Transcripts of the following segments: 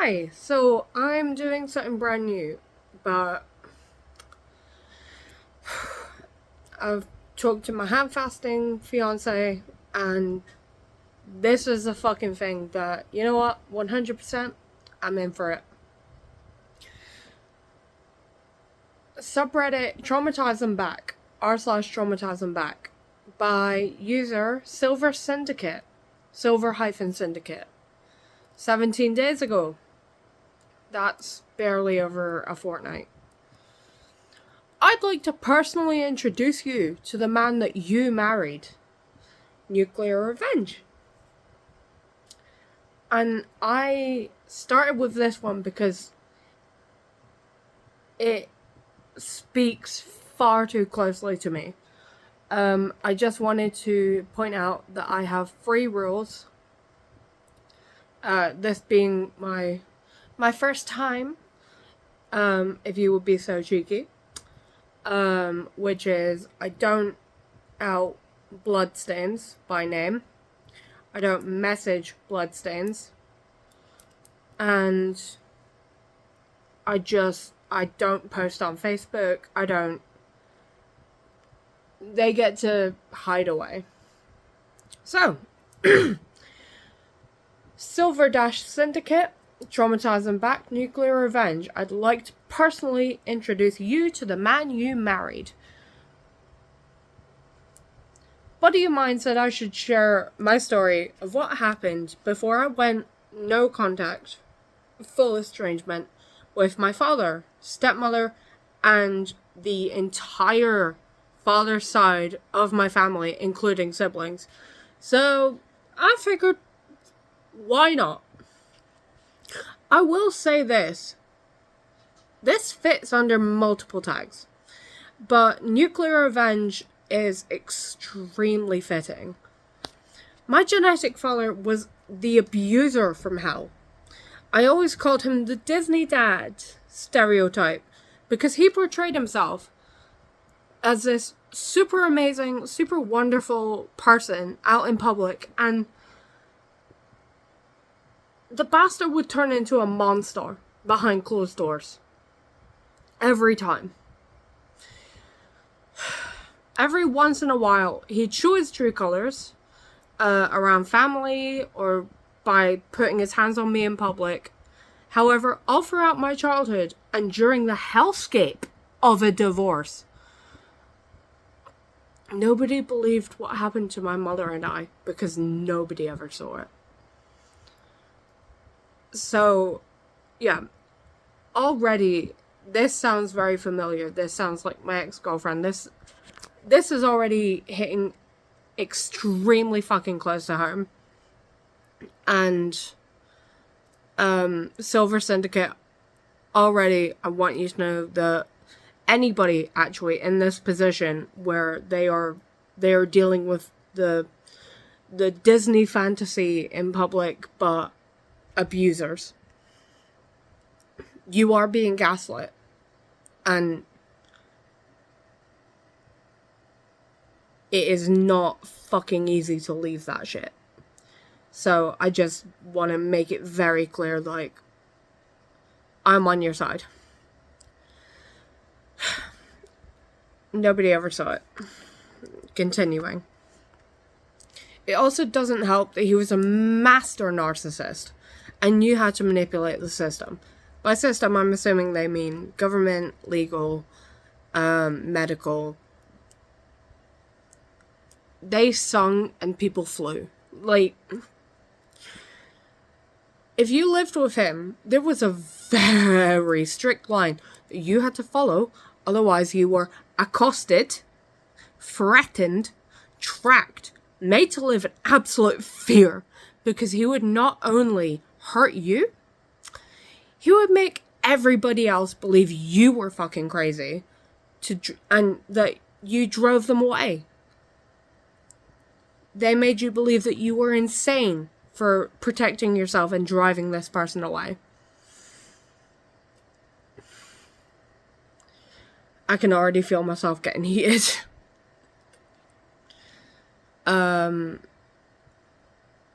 Hi, so I'm doing something brand new, but I've talked to my hand fasting fiance, and this is a fucking thing that, you know what, 100%, I'm in for it. Subreddit Traumatize Them Back, r/Traumatize Them Back, by user Silver Syndicate, Silver-Syndicate, 17 days ago. That's barely over a fortnight. I'd like to personally introduce you to the man that you married. Nuclear Revenge. And I started with this one because it speaks far too closely to me. I just wanted to point out that I have 3 rules. This being my first time, if you would be so cheeky. Which is, I don't out Bloodstains by name. I don't message Bloodstains. And I don't post on Facebook. They get to hide away. So, Silver-Syndicate, Traumatize Them Back, Nuclear Revenge. I'd like to personally introduce you to the man you married. Buddy of mine said I should share my story of what happened before I went no contact, full estrangement with my father, stepmother, and the entire father side of my family, including siblings. So I figured, why not? I will say this. This fits under multiple tags, but Nuclear Revenge is extremely fitting. My genetic father was the abuser from hell. I always called him the Disney dad stereotype because he portrayed himself as this super amazing, super wonderful person out in public, and the bastard would turn into a monster behind closed doors. Every time. Every once in a while, he'd show his true colors around family or by putting his hands on me in public. However, all throughout my childhood and during the hellscape of a divorce, nobody believed what happened to my mother and I because nobody ever saw it. So, yeah, already this sounds very familiar. This sounds like my ex-girlfriend. This is already hitting extremely fucking close to home. And Silver Syndicate, already I want you to know that anybody actually in this position where they are dealing with the Disney fantasy in public but abusers, you are being gaslit, and it is not fucking easy to leave that shit. So I just want to make it very clear, like, I'm on your side. Nobody ever saw it. Continuing. It also doesn't help that he was a master narcissist and knew how to manipulate the system. By system, I'm assuming they mean government, legal, medical. They sung and people flew. Like, if you lived with him, there was a very strict line that you had to follow, otherwise you were accosted, threatened, tracked, made to live in absolute fear, because he would not only hurt you, he would make everybody else believe you were fucking crazy, and that you drove them away. They made you believe that you were insane for protecting yourself and driving this person away. I can already feel myself getting heated.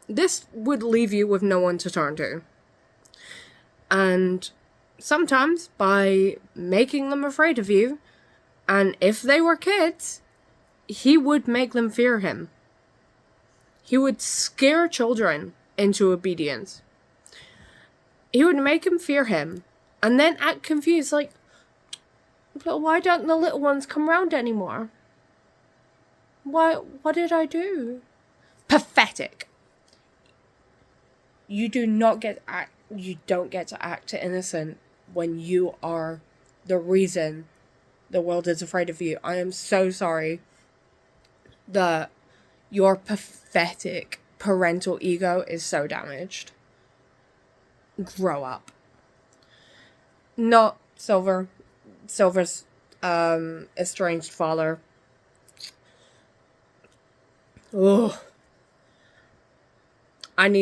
This would leave you with no one to turn to. And sometimes by making them afraid of you, and if they were kids, he would make them fear him. He would scare children into obedience. He would make them fear him, and then act confused, like, but why don't the little ones come round anymore? What did I do? Pathetic. You don't get to act innocent when you are the reason the world is afraid of you. I am so sorry that your pathetic parental ego is so damaged. Grow up. Not Silver's estranged father. Ugh. I'm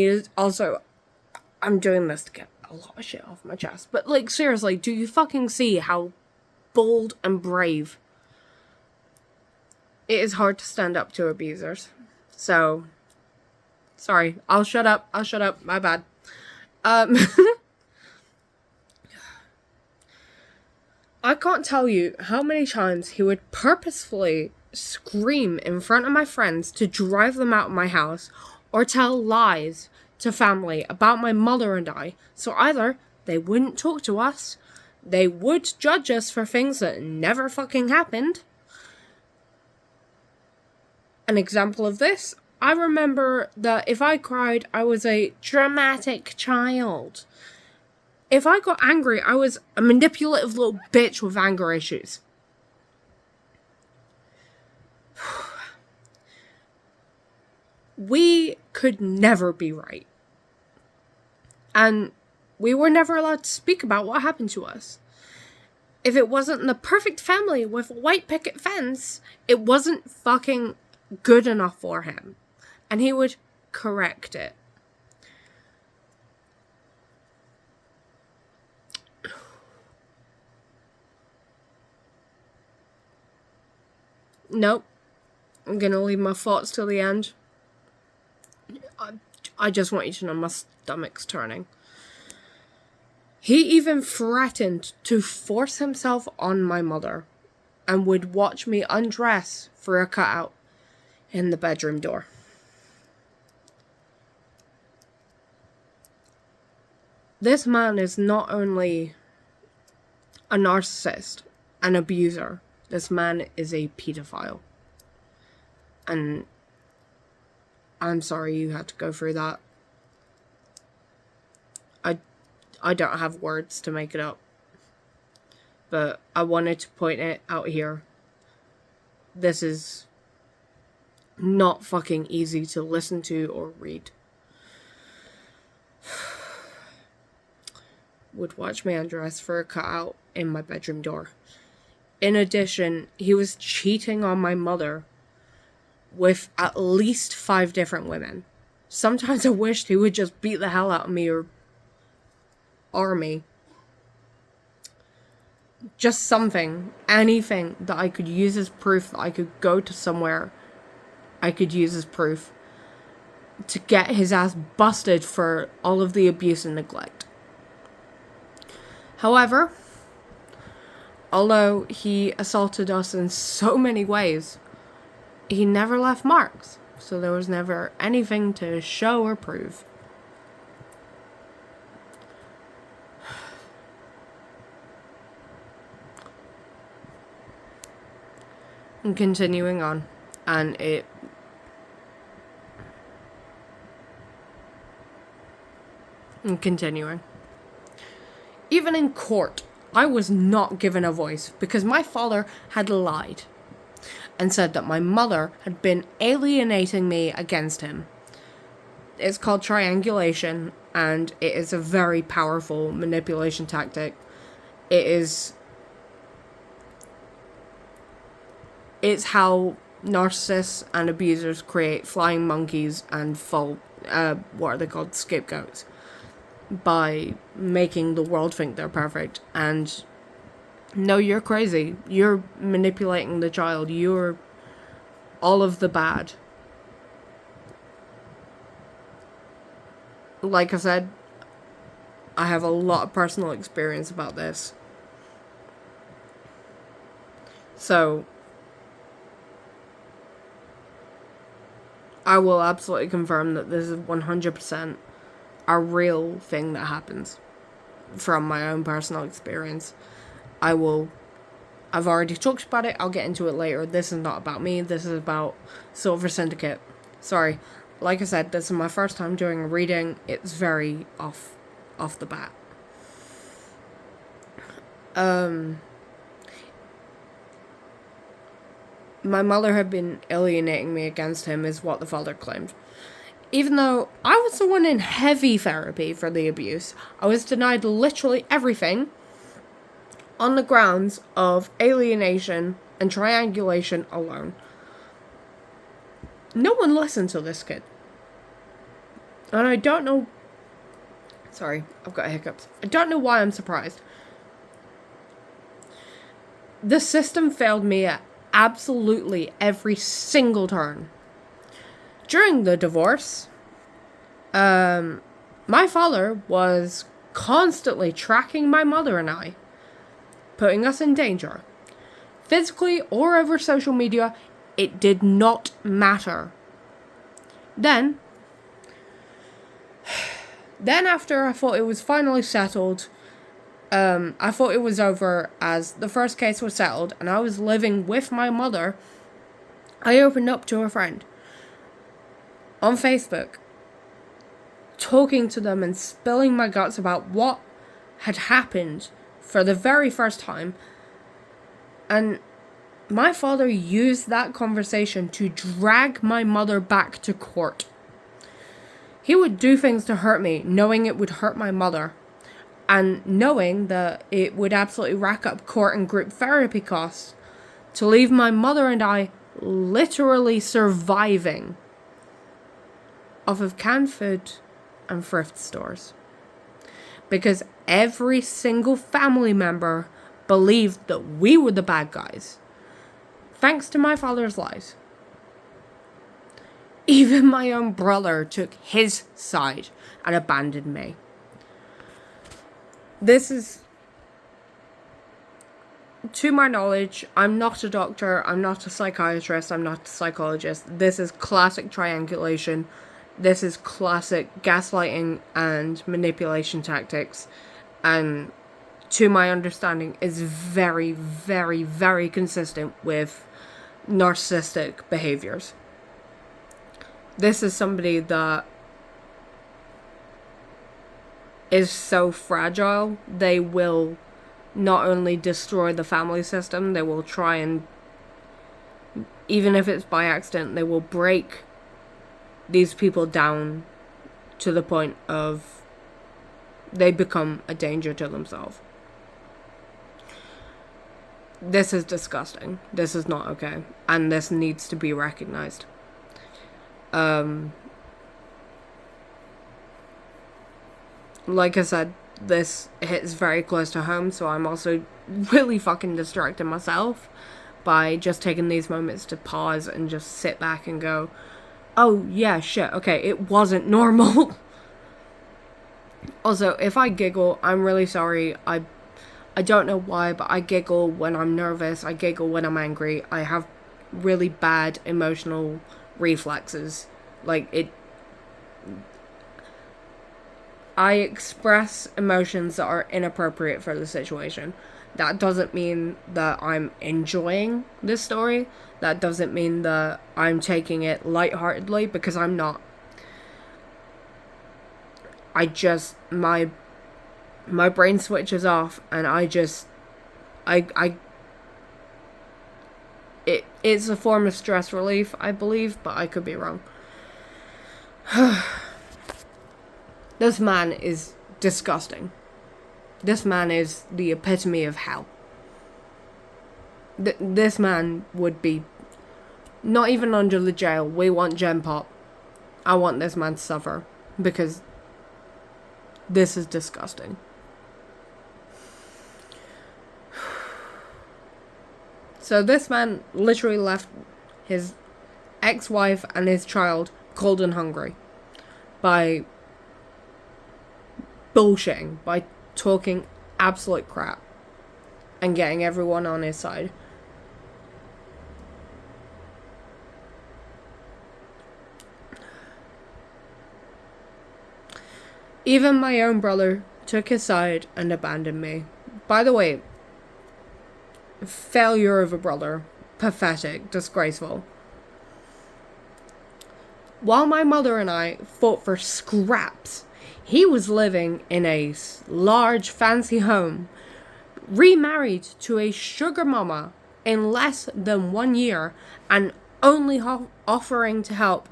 doing this to get a lot of shit off my chest. But, like, seriously, do you fucking see how bold and brave it is hard to stand up to abusers? So, sorry. I'll shut up. My bad. I can't tell you how many times he would purposefully scream in front of my friends to drive them out of my house, or tell lies to family about my mother and I, so either they wouldn't talk to us, they would judge us for things that never fucking happened. An example of this, I remember that if I cried, I was a dramatic child. If I got angry, I was a manipulative little bitch with anger issues. We could never be right. And we were never allowed to speak about what happened to us. If it wasn't the perfect family with a white picket fence, it wasn't fucking good enough for him. And he would correct it. Nope. I'm gonna leave my thoughts till the end. I just want you to know my stomach's turning. He even threatened to force himself on my mother and would watch me undress for a cutout in the bedroom door. This man is not only a narcissist, an abuser, this man is a pedophile. And I'm sorry you had to go through that. I don't have words to make it up. But I wanted to point it out here. This is not fucking easy to listen to or read. Would watch me undress for a cutout in my bedroom door. In addition, he was cheating on my mother with at least 5 different women. Sometimes I wished he would just beat the hell out of me or me. Just something, anything that I could use as proof that I could go to somewhere I could use as proof to get his ass busted for all of the abuse and neglect. However, although he assaulted us in so many ways, he never left marks, so there was never anything to show or prove. And continuing on, and continuing. Even in court, I was not given a voice because my father had lied and said that my mother had been alienating me against him. It's called triangulation, and it is a very powerful manipulation tactic. It's how narcissists and abusers create flying monkeys and what are they called? Scapegoats. By making the world think they're perfect. And no, you're crazy. You're manipulating the child. You're all of the bad. Like I said, I have a lot of personal experience about this. So, I will absolutely confirm that this is 100% a real thing that happens from my own personal experience. I've already talked about it. I'll get into it later. This is not about me. This is about Silver Syndicate. Sorry. Like I said, this is my first time doing a reading. It's very off the bat. My mother had been alienating me against him, is what the father claimed. Even though I was the one in heavy therapy for the abuse, I was denied literally everything on the grounds of alienation and triangulation alone. No one listened to this kid. And I don't know... Sorry, I've got hiccups. I don't know why I'm surprised. The system failed me at absolutely every single turn. During the divorce, my father was constantly tracking my mother and I, putting us in danger. Physically or over social media, it did not matter. Then after I thought it was finally settled, I thought it was over as the first case was settled and I was living with my mother, I opened up to a friend on Facebook, talking to them and spilling my guts about what had happened for the very first time. And my father used that conversation to drag my mother back to court. He would do things to hurt me, knowing it would hurt my mother, and knowing that it would absolutely rack up court and group therapy costs, to leave my mother and I literally surviving off of canned food and thrift stores. Because every single family member believed that we were the bad guys, thanks to my father's lies. Even my own brother took his side and abandoned me. This is, to my knowledge, I'm not a doctor, I'm not a psychiatrist, I'm not a psychologist. This is classic triangulation. This is classic gaslighting and manipulation tactics. And to my understanding, is very, very, very consistent with narcissistic behaviors. This is somebody that is so fragile, they will not only destroy the family system, they will try and, even if it's by accident, they will break these people down to the point of they become a danger to themselves. This is disgusting. This is not okay. And this needs to be recognized. Like I said, this hits very close to home, so I'm also really fucking distracting myself by just taking these moments to pause and just sit back and go, oh yeah, shit, okay, it wasn't normal. Also, if I giggle, I'm really sorry. I don't know why, but I giggle when I'm nervous, I giggle when I'm angry. I have really bad emotional reflexes. I express emotions that are inappropriate for the situation. That doesn't mean that I'm enjoying this story. That doesn't mean that I'm taking it lightheartedly, because I'm not. My brain switches off and it's a form of stress relief, I believe, but I could be wrong. This man is disgusting. This man is the epitome of hell. This man would be not even under the jail. We want Gen Pop. I want this man to suffer, because this is disgusting. So this man literally left his ex-wife and his child cold and hungry by bullshitting, by talking absolute crap and getting everyone on his side. Even my own brother took his side and abandoned me. By the way, failure of a brother. Pathetic. Disgraceful. While my mother and I fought for scraps, he was living in a large fancy home, remarried to a sugar mama in less than 1 year, and only offering to help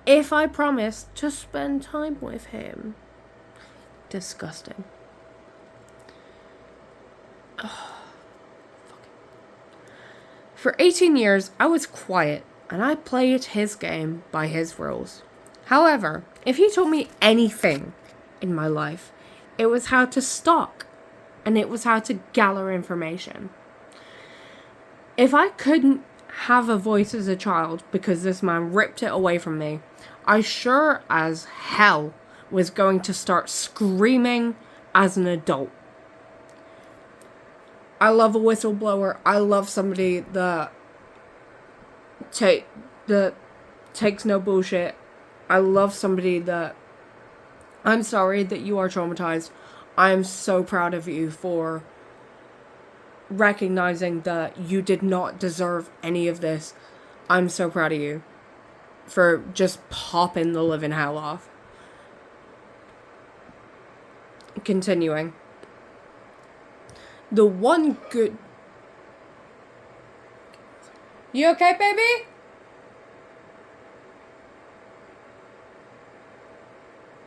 if I promised to spend time with him. Disgusting. For 18 years, I was quiet, and I played his game by his rules. However, if he taught me anything in my life, it was how to stalk, and it was how to gather information. If I couldn't have a voice as a child because this man ripped it away from me, I sure as hell was going to start screaming as an adult. I love a whistleblower. I love somebody that takes no bullshit. I love somebody that... I'm sorry that you are traumatized. I am so proud of you for recognizing that you did not deserve any of this. I'm so proud of you for just popping the living hell off. Continuing. The one good... You okay, baby?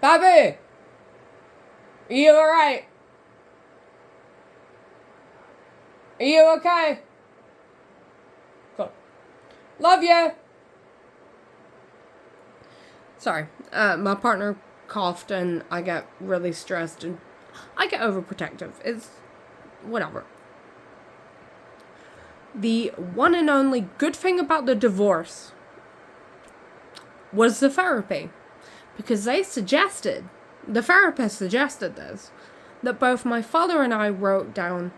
Baby! Are you alright? Are you okay? Cool. Love you! Sorry, my partner coughed and I get really stressed and I get overprotective. It's whatever. The one and only good thing about the divorce was the therapy. Because the therapist suggested this, that both my father and I wrote down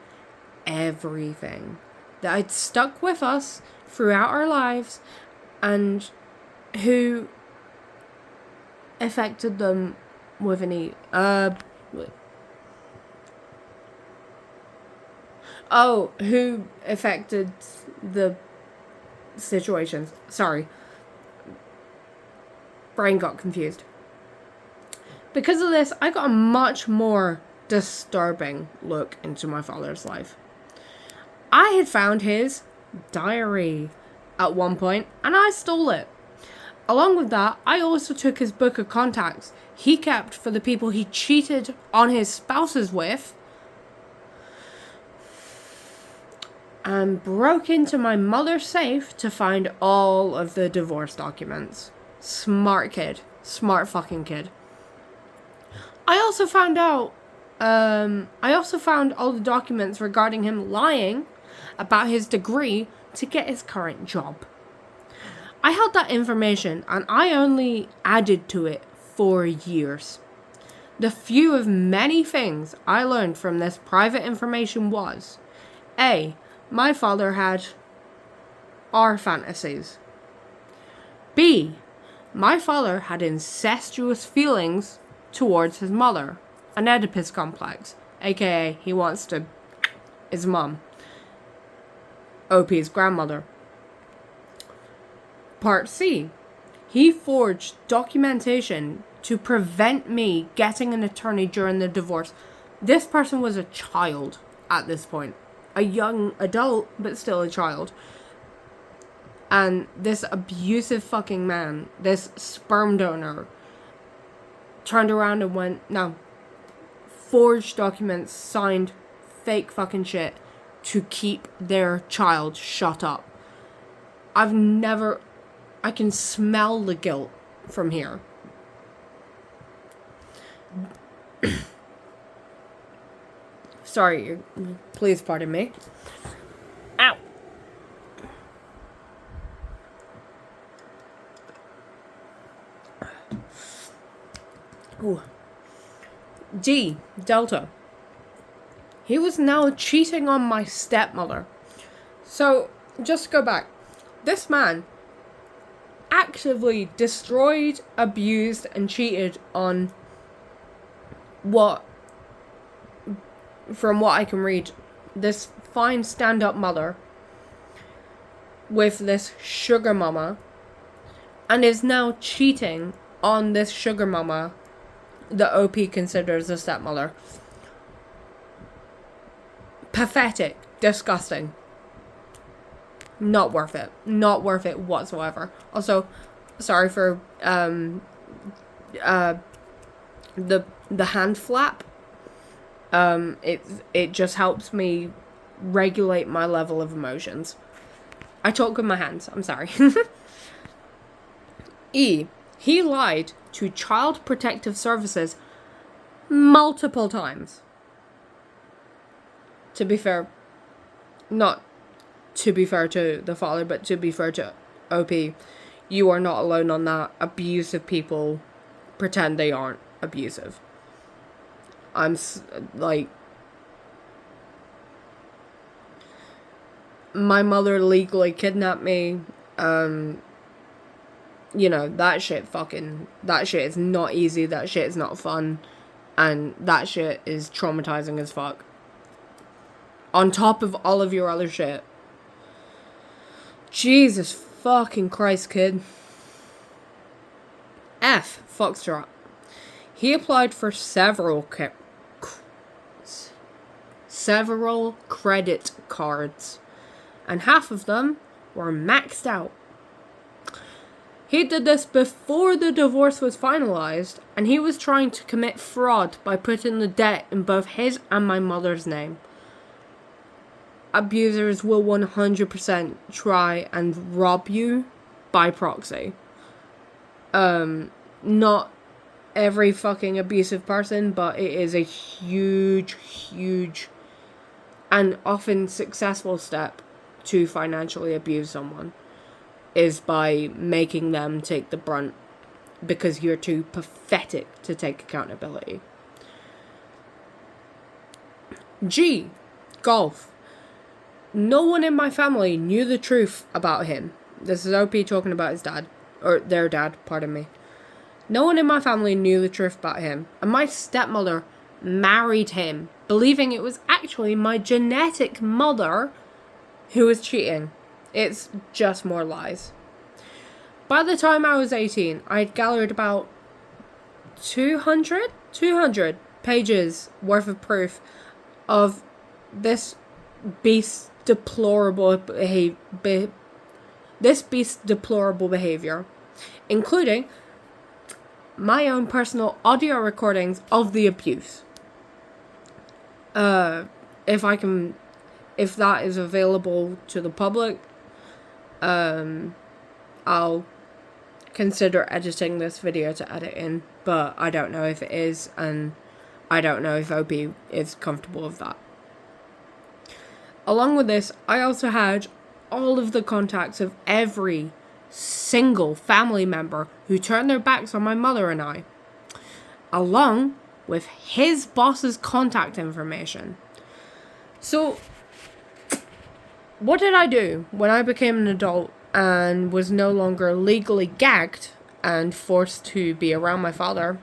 everything that had stuck with us throughout our lives and who affected them with any, who affected the situations. Sorry. Brain got confused. Because of this, I got a much more disturbing look into my father's life. I had found his diary at one point, and I stole it. Along with that, I also took his book of contacts he kept for the people he cheated on his spouses with, and broke into my mother's safe to find all of the divorce documents. Smart kid. Smart fucking kid. I also found all the documents regarding him lying about his degree to get his current job. I held that information and I only added to it for years. The few of many things I learned from this private information was: A, my father had our fantasies. B, my father had incestuous feelings towards his mother, an Oedipus complex, aka he wants to his mum, OP's grandmother. Part C, he forged documentation to prevent me getting an attorney during the divorce. This person was a child at this point. A young adult, but still a child. And this abusive fucking man, this sperm donor, turned around and went, no. Forged documents, signed fake fucking shit to keep their child shut up. I can smell the guilt from here. Sorry, please pardon me. Ow. Ooh. D. Delta. He was now cheating on my stepmother. So, just to go back. This man actively destroyed, abused, and cheated on from what I can read, this fine stand-up mother with this sugar mama, and is now cheating on this sugar mama that OP considers a stepmother. Pathetic. Disgusting. Not worth it. Not worth it whatsoever. Also, sorry for the hand flap. It just helps me regulate my level of emotions. I talk with my hands. I'm sorry. E. He lied to Child Protective Services multiple times. To be fair, not to be fair to the father, but to be fair to OP, you are not alone on that. Abusive people pretend they aren't abusive. My mother legally kidnapped me. That shit is not easy. That shit is not fun. And that shit is traumatizing as fuck. On top of all of your other shit. Jesus fucking Christ, kid. F. Foxtrot. He applied for several credit cards, and half of them were maxed out. He did this before the divorce was finalized, and he was trying to commit fraud by putting the debt in both his and my mother's name. Abusers will 100% try and rob you by proxy. Not every fucking abusive person, but it is a huge and often successful step to financially abuse someone, is by making them take the brunt because you're too pathetic to take accountability. G. Golf. No one in my family knew the truth about him. This is OP talking about his dad. Or their dad, pardon me. No one in my family knew the truth about him. And my stepmother married him, believing it was actually my genetic mother who was cheating. It's just more lies. By the time I was 18, I had gathered about 200 pages worth of proof of this beast's deplorable behavior, including my own personal audio recordings of the abuse. If that is available to the public, I'll consider editing this video to edit in, but I don't know if it is, and I don't know if OP is comfortable with that. Along with this, I also had all of the contacts of every single family member who turned their backs on my mother and I, along with his boss's contact information. So, what did I do when I became an adult and was no longer legally gagged and forced to be around my father?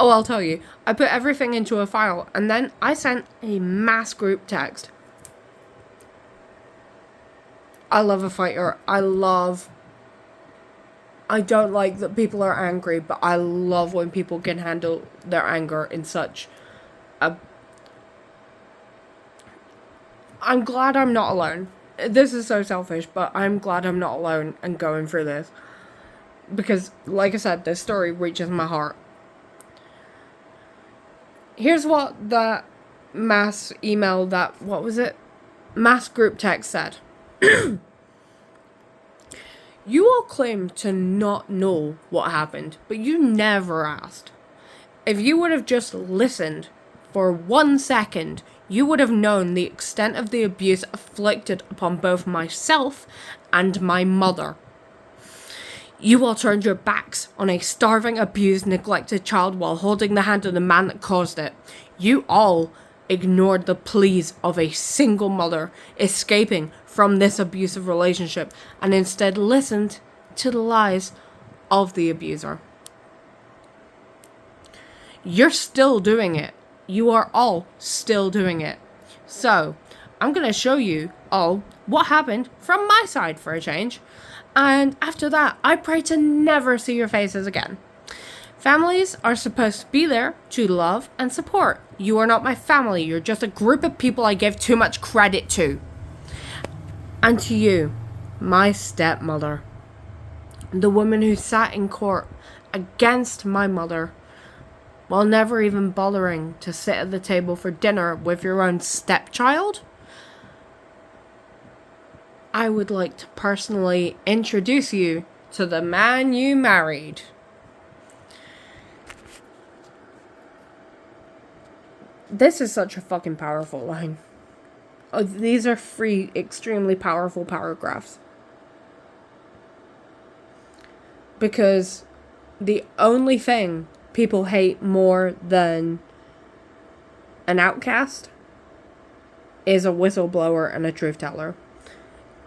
Oh, I'll tell you. I put everything into a file, and then I sent a mass group text. I love a fighter. I don't like that people are angry, but I love when people can handle their anger in such a... I'm glad I'm not alone. This is so selfish, but I'm glad I'm not alone and going through this. Because, like I said, this story reaches my heart. Here's what that mass group text said. You all claim to not know what happened, but you never asked. If you would have just listened for 1 second, you would have known the extent of the abuse inflicted upon both myself and my mother. You all turned your backs on a starving, abused, neglected child while holding the hand of the man that caused it. You all ignored the pleas of a single mother escaping from this abusive relationship and instead listened to the lies of the abuser. You're still doing it. You are all still doing it. So, I'm going to show you all what happened from my side for a change. And after that, I pray to never see your faces again. Families are supposed to be there to love and support. You are not my family. You're just a group of people I give too much credit to. And to you, my stepmother, the woman who sat in court against my mother while never even bothering to sit at the table for dinner with your own stepchild, I would like to personally introduce you to the man you married. This is such a fucking powerful line. Oh, these are 3 extremely powerful paragraphs. Because the only thing people hate more than an outcast is a whistleblower and a truth teller.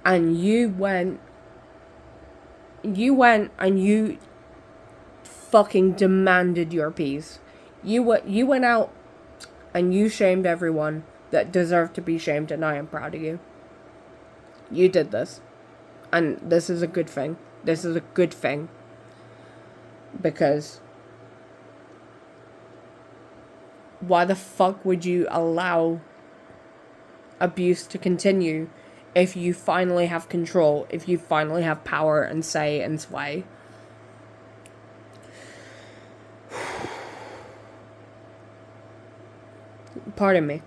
And you went and you fucking demanded your piece. You went out and you shamed everyone that deserved to be shamed, and I am proud of you. You did this. And this is a good thing. This is a good thing. Because why the fuck would you allow abuse to continue if you finally have control, if you finally have power and say and sway? Pardon me.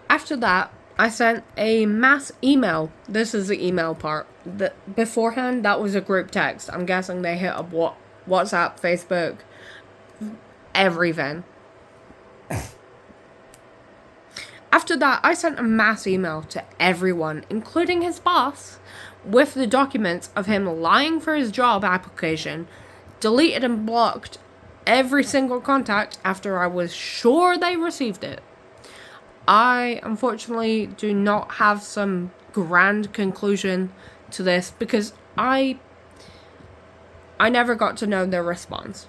After that, I sent a mass email. This is the email part. Beforehand, that was a group text. I'm guessing they hit up WhatsApp, Facebook, everything. After that, I sent a mass email to everyone, including his boss, with the documents of him lying for his job application, deleted and blocked every single contact after I was sure they received it. I, unfortunately, do not have some grand conclusion to this because I never got to know their response.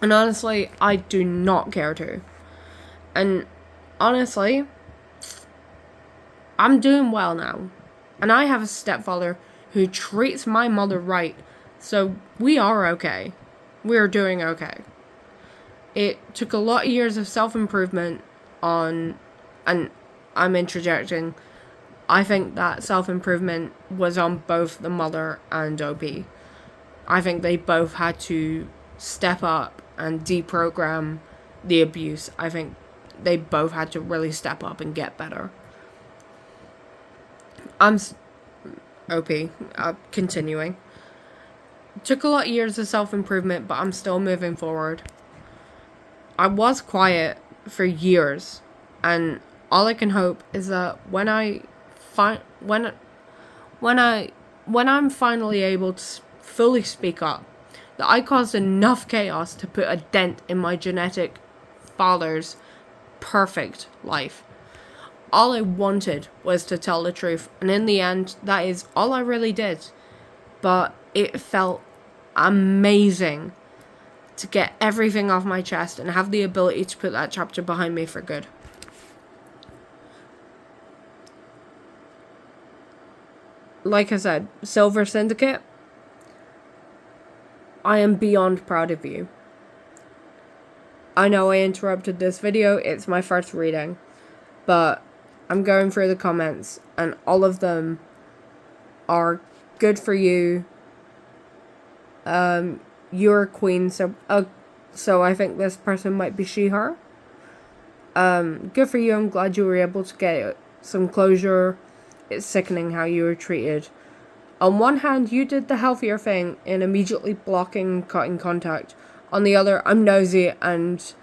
And honestly, I do not care to. And honestly, I'm doing well now. And I have a stepfather who treats my mother right. So we are okay. We're doing okay. It took a lot of years of self-improvement on, and I'm interjecting, I think that self-improvement was on both the mother and OP. I think they both had to step up and deprogram the abuse. I think they both had to really step up and get better. Continuing. Took a lot of years of self-improvement, but I'm still moving forward. I was quiet for years, and all I can hope is that when I'm finally able to fully speak up, that I caused enough chaos to put a dent in my genetic father's perfect life. All I wanted was to tell the truth, and in the end, that is all I really did. But it felt amazing to get everything off my chest and have the ability to put that chapter behind me for good. Like I said, Silver Syndicate, I am beyond proud of you. I know I interrupted this video, it's my first reading, but I'm going through the comments and all of them are good for you. You're a queen, so I think this person might be she, her. Good for you, I'm glad you were able to get some closure. It's sickening how you were treated. On one hand, you did the healthier thing in immediately blocking and cutting contact. On the other, I'm nosy and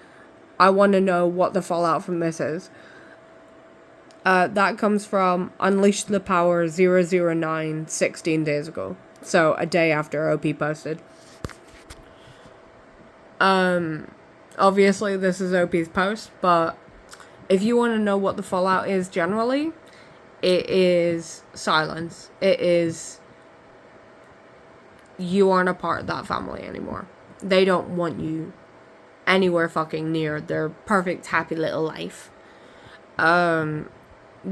I want to know what the fallout from this is. That comes from Unleash the Power 009, 16 days ago. So a day after OP posted. Obviously this is OP's post, but if you want to know what the fallout is generally, it is silence. It is, you aren't a part of that family anymore. They don't want you anywhere fucking near their perfect happy little life. The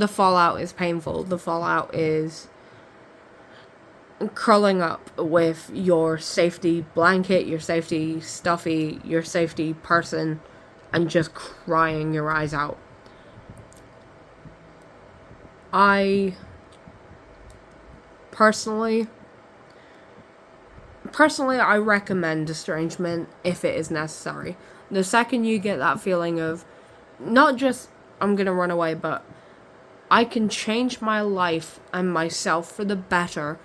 fallout is painful. The fallout is curling up with your safety blanket, your safety stuffy, your safety person, and just crying your eyes out. I personally, I recommend estrangement if it is necessary. The second you get that feeling of, not just, I'm gonna run away, but I can change my life and myself for the better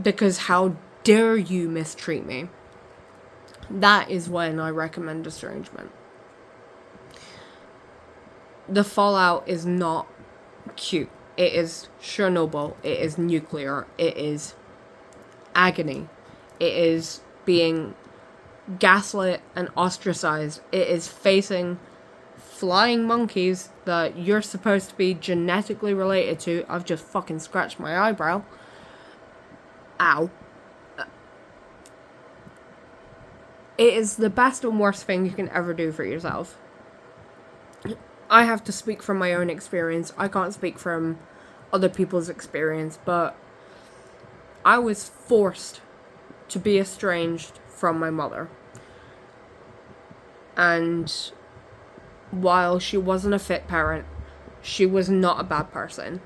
because how dare you mistreat me? That is when I recommend estrangement. The fallout is not cute. It is Chernobyl. It is nuclear. It is agony. It is being gaslit and ostracized. It is facing flying monkeys that you're supposed to be genetically related to. I've just fucking scratched my eyebrow. Ow. It is the best and worst thing you can ever do for yourself. I have to speak from my own experience. I can't speak from other people's experience, but I was forced to be estranged from my mother. And while she wasn't a fit parent, she was not a bad person.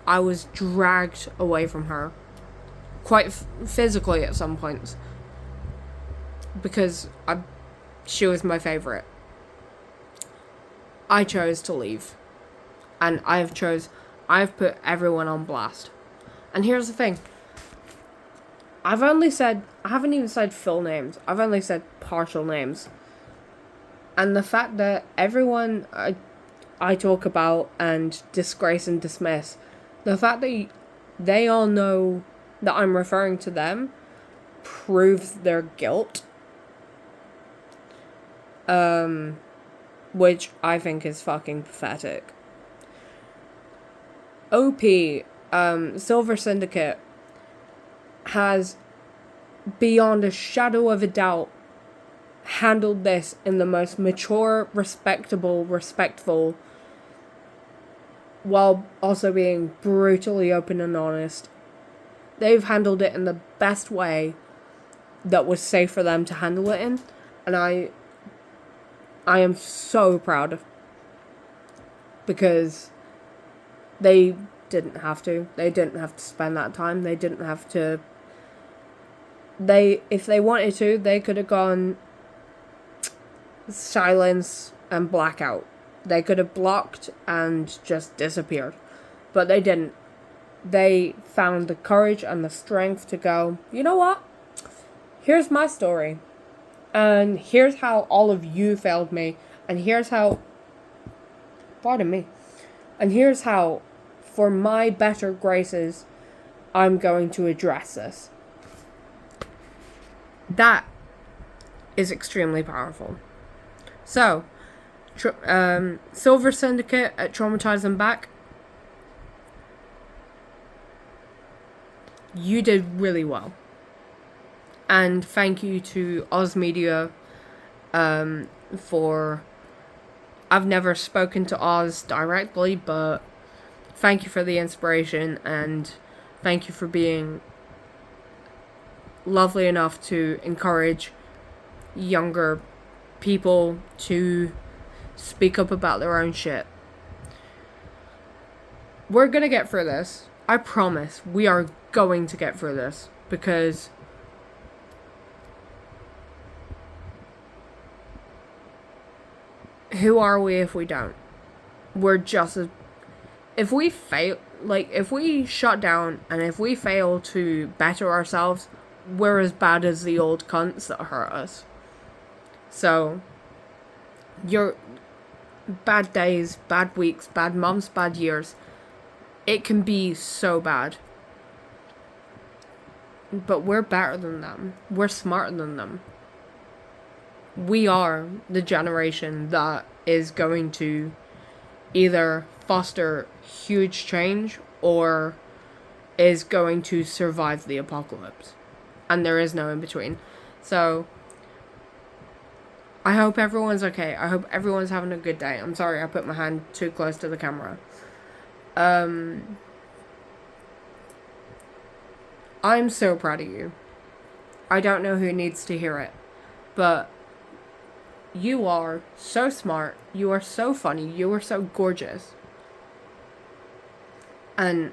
I was dragged away from her, quite physically at some points, because she was my favourite. I chose to leave, and I've put everyone on blast. And here's the thing. I haven't even said full names. I've only said partial names. And the fact that everyone I talk about and disgrace and dismiss, the fact that they all know that I'm referring to them proves their guilt. Which I think is fucking pathetic. OP, Silver Syndicate, has, beyond a shadow of a doubt, handled this in the most mature, respectful, while also being brutally open and honest. They've handled it in the best way that was safe for them to handle it in, and I am so proud because they didn't have to. They didn't have to spend that time. They didn't have to. If they wanted to, they could have gone silence and blackout. They could have blocked and just disappeared. But they didn't. They found the courage and the strength to go, you know what? Here's my story. And here's how all of you failed me. And here's how... Pardon me. And here's how, for my better graces, I'm going to address this. That is extremely powerful. So, Silver Syndicate at Traumatize Them Back. You did really well. And thank you to Oz Media for... I've never spoken to Oz directly, but thank you for the inspiration, and thank you for being lovely enough to encourage younger people to speak up about their own shit. We're gonna get through this. I promise. We are going to get through this, because who are we if we don't? We're just as... If we fail, if we shut down and if we fail to better ourselves, we're as bad as the old cunts that hurt us. So, your bad days, bad weeks, bad months, bad years, it can be so bad. But we're better than them. We're smarter than them. We are the generation that is going to either foster huge change or is going to survive the apocalypse. And there is no in between. So I hope everyone's okay. I hope everyone's having a good day. I'm sorry I put my hand too close to the camera. I'm so proud of you. I don't know who needs to hear it, but you are so smart. You are so funny. You are so gorgeous. And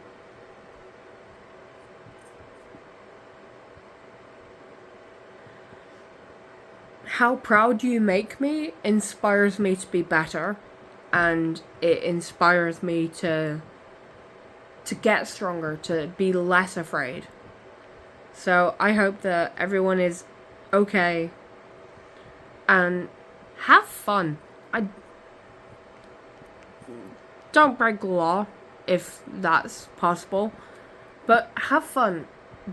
how proud you make me inspires me to be better, and it inspires me to get stronger, to be less afraid. So I hope that everyone is okay and have fun. I don't break the law if that's possible, but have fun.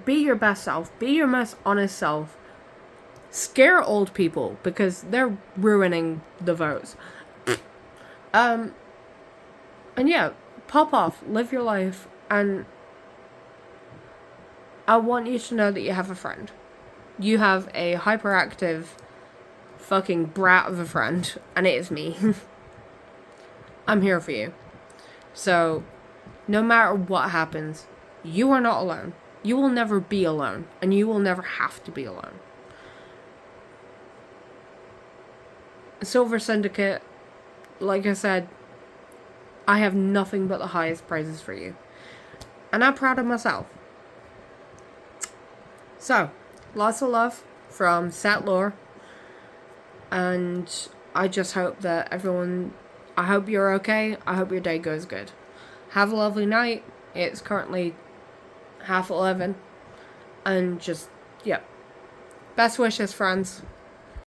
Be your best self. Be your most honest self. Scare old people because they're ruining the votes. And yeah, pop off, live your life, and I want you to know that you have a friend. You have a hyperactive fucking brat of a friend, and it is me. I'm here for you. So, no matter what happens, you are not alone. You will never be alone, and you will never have to be alone. Silver Syndicate, like I said, I have nothing but the highest praises for you. And I'm proud of myself. So, lots of love from Setlore. And I just hope that I hope you're okay. I hope your day goes good. Have a lovely night. It's currently 11:30. And just, yeah. Best wishes, friends.